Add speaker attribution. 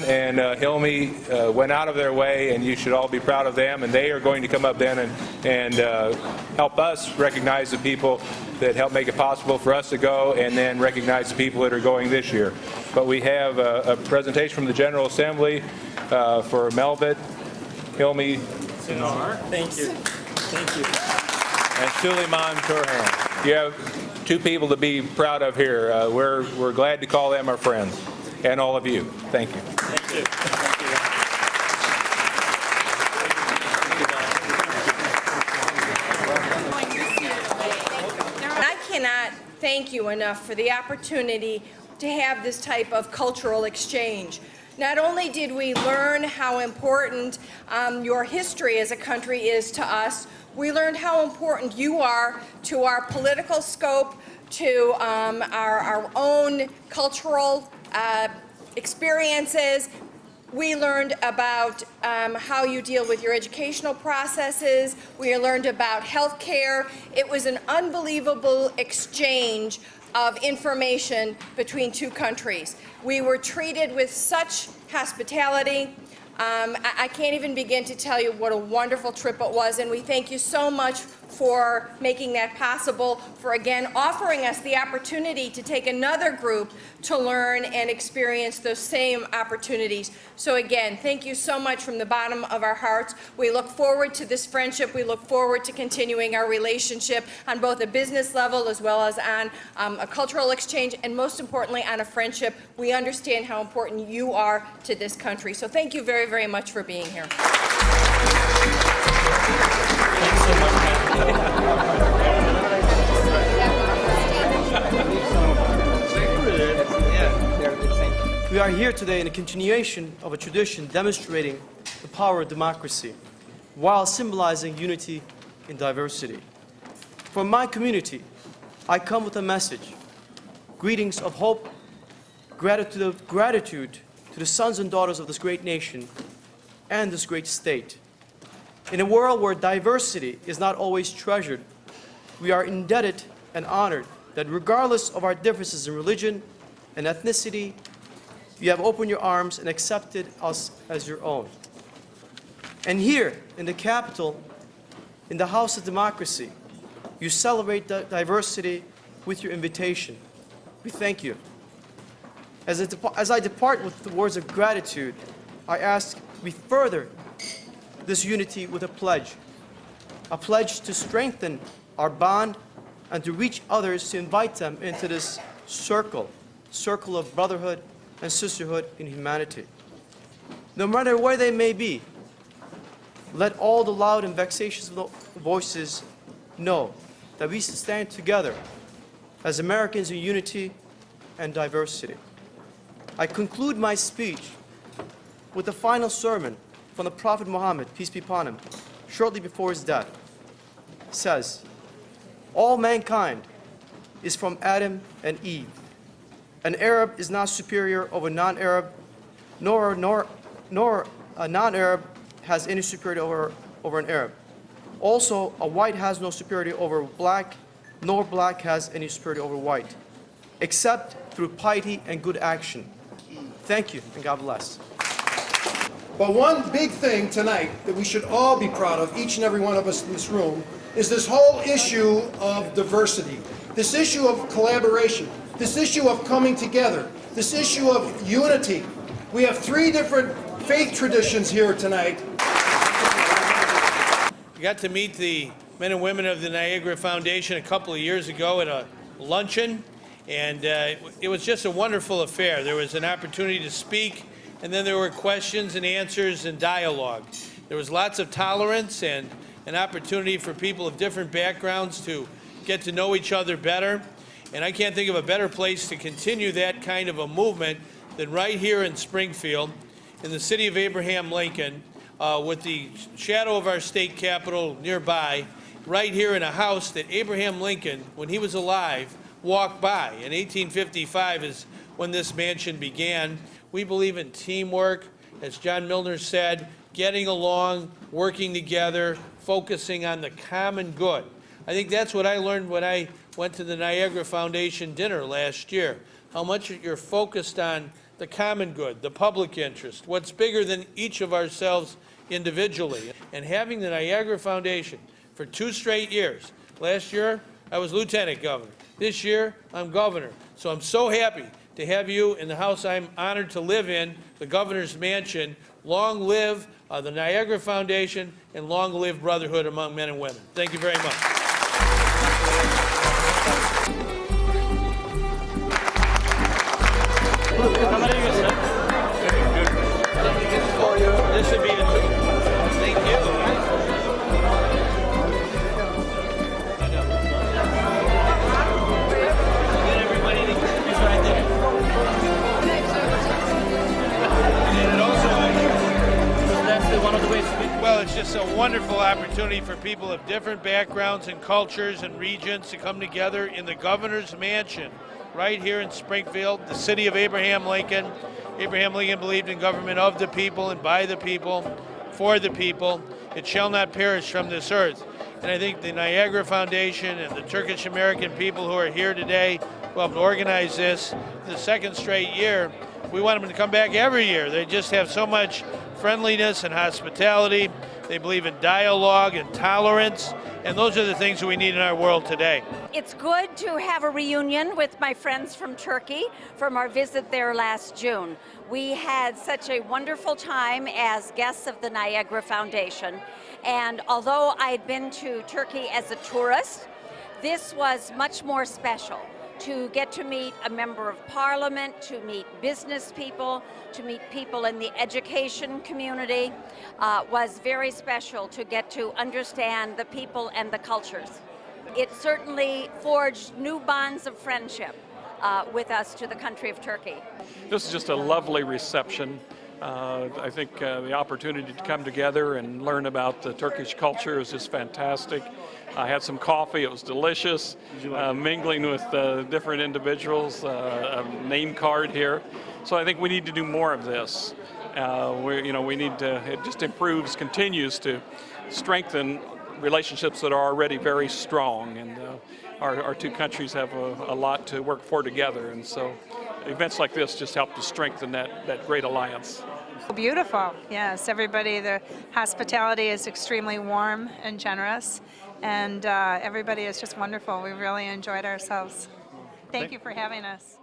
Speaker 1: And Hilmy went out of their way, and you should all be proud of them. And they are going to come up then and help us recognize the people that helped make it possible for us to go, and then recognize the people that are going this year. But we have a presentation from the General Assembly for Melvit, Hilmy,
Speaker 2: Thank you. Thank you.
Speaker 1: and Suleiman Turhan. You have two people to be proud of here. We're glad to call them our friends, and all of you. Thank you.
Speaker 2: Thank you. Thank you.
Speaker 3: I cannot thank you enough for the opportunity to have this type of cultural exchange. Not only did we learn how important your history as a country is to us, we learned how important you are to our political scope, to our own cultural experiences. We learned about how you deal with your educational processes. We learned about health care. It was an unbelievable exchange of information between two countries. We were treated with such hospitality. I can't even begin to tell you what a wonderful trip it was, and we thank you so much for making that possible, for again offering us the opportunity to take another group to learn and experience those same opportunities. So again, thank you so much from the bottom of our hearts. We look forward to this friendship. We look forward to continuing our relationship on both a business level as well as on a cultural exchange, and most importantly on a friendship. We understand how important you are to this country. So thank you very, very much for being here.
Speaker 2: Thanks so much, man.
Speaker 4: We are here today in a continuation of a tradition demonstrating the power of democracy while symbolizing unity in diversity. For my community, I come with a message. Greetings of hope, gratitude to the sons and daughters of this great nation and this great state. In a world where diversity is not always treasured, we are indebted and honored that regardless of our differences in religion and ethnicity, you have opened your arms and accepted us as your own. And here in the Capitol, in the House of Democracy, you celebrate diversity with your invitation. We thank you. As I depart with the words of gratitude, I ask we further this unity with a pledge to strengthen our bond and to reach others, to invite them into this circle of brotherhood and sisterhood in humanity. No matter where they may be, let all the loud and vexatious voices know that we stand together as Americans in unity and diversity. I conclude my speech with the final sermon from the Prophet Muhammad, peace be upon him, shortly before his death. It says, all mankind is from Adam and Eve. An Arab is not superior over non-Arab, nor a non-Arab has any superiority over an Arab. Also, a white has no superiority over black, nor black has any superiority over white, except through piety and good action. Thank you, and God bless.
Speaker 5: But one big thing tonight that we should all be proud of, each and every one of us in this room, is this whole issue of diversity, this issue of collaboration, this issue of coming together, this issue of unity. We have three different faith traditions here tonight.
Speaker 6: I got to meet the men and women of the Niagara Foundation a couple of years ago at a luncheon, and it was just a wonderful affair. There was an opportunity to speak, and then there were questions and answers and dialogue. There was lots of tolerance and an opportunity for people of different backgrounds to get to know each other better. And I can't think of a better place to continue that kind of a movement than right here in Springfield, in the city of Abraham Lincoln, with the shadow of our state capitol nearby, right here in a house that Abraham Lincoln, when he was alive, walked by. In 1855 is when this mansion began. We believe in teamwork, as John Millner said, getting along, working together, focusing on the common good. I think that's what I learned when I went to the Niagara Foundation dinner last year, how much you're focused on the common good, the public interest, what's bigger than each of ourselves individually. And having the Niagara Foundation for 2 straight years. Last year, I was lieutenant governor. This year, I'm governor. So I'm so happy to have you in the house I'm honored to live in, the governor's mansion. Long live the Niagara Foundation, and long live brotherhood among men and women. Thank you very much. This would be the thank you. Get everybody to it's right there. And it also that's one of the ways. Well, it's just a wonderful opportunity for people of different backgrounds and cultures and regions to come together in the governor's mansion right here in Springfield, the city of Abraham Lincoln. Abraham Lincoln believed in government of the people and by the people, for the people. It shall not perish from this earth. And I think the Niagara Foundation and the Turkish American people who are here today who helped organize this the 2nd straight year, we want them to come back every year. They just have so much friendliness and hospitality. They believe in dialogue and tolerance, and those are the things that we need in our world today.
Speaker 7: It's good to have a reunion with my friends from Turkey from our visit there last June. We had such a wonderful time as guests of the Niagara Foundation, and although I'd been to Turkey as a tourist, this was much more special. To get to meet a member of parliament, to meet business people, to meet people in the education community was very special to get to understand the people and the cultures. It certainly forged new bonds of friendship with us to the country of Turkey.
Speaker 8: This is just a lovely reception. I think the opportunity to come together and learn about the Turkish culture is just fantastic. I had some coffee, it was delicious. Mingling with different individuals, a name card here. So I think we need to do more of this. We need to, it just improves, continues to strengthen relationships that are already very strong. And our 2 countries have a lot to work for together. And so events like this just help to strengthen that great alliance.
Speaker 9: Beautiful, yes. Everybody, the hospitality is extremely warm and generous, and everybody is just wonderful. We really enjoyed ourselves. Thank you for having us.